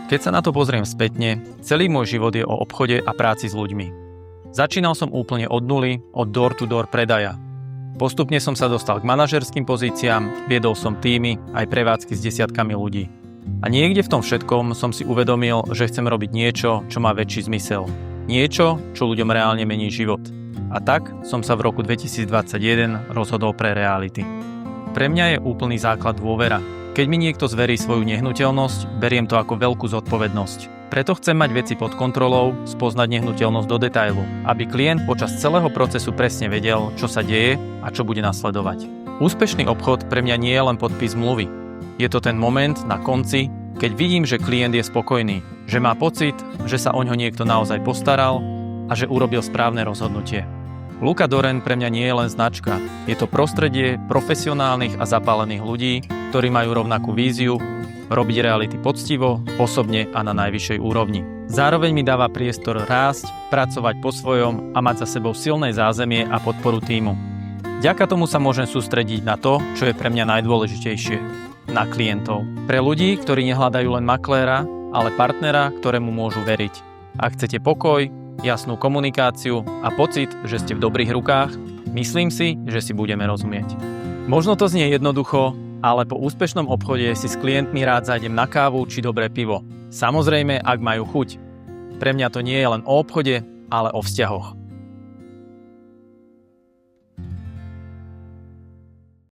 Keď sa na to pozriem spätne, celý môj život je o obchode a práci s ľuďmi. Začínal som úplne od nuly, od door-to-door predaja. Postupne som sa dostal k manažerským pozíciám, viedol som týmy aj prevádzky s desiatkami ľudí. A niekde v tom všetkom som si uvedomil, že chcem robiť niečo, čo má väčší zmysel. Niečo, čo ľuďom reálne mení život. A tak som sa v roku 2021 rozhodol pre reality. Pre mňa je úplný základ dôvera. Keď mi niekto zverí svoju nehnuteľnosť, beriem to ako veľkú zodpovednosť. Preto chcem mať veci pod kontrolou, spoznať nehnuteľnosť do detailu, aby klient počas celého procesu presne vedel, čo sa deje a čo bude nasledovať. Úspešný obchod pre mňa nie je len podpis zmluvy. Je to ten moment na konci, keď vidím, že klient je spokojný, že má pocit, že sa oňho niekto naozaj postaral a že urobil správne rozhodnutie. Luka Doren pre mňa nie je len značka. Je to prostredie profesionálnych a zapálených ľudí, ktorí majú rovnakú víziu, robiť reality poctivo, osobne a na najvyššej úrovni. Zároveň mi dáva priestor rásť, pracovať po svojom a mať za sebou silné zázemie a podporu tímu. Vďaka tomu sa môžem sústrediť na to, čo je pre mňa najdôležitejšie. Na klientov. Pre ľudí, ktorí nehľadajú len makléra, ale partnera, ktorému môžu veriť. Ak chcete pokoj, jasnú komunikáciu a pocit, že ste v dobrých rukách, myslím si, že si budeme rozumieť. Možno to znie jednoducho, ale po úspešnom obchode si s klientmi rád zájdem na kávu či dobré pivo. Samozrejme, ak majú chuť. Pre mňa to nie je len o obchode, ale o vzťahoch.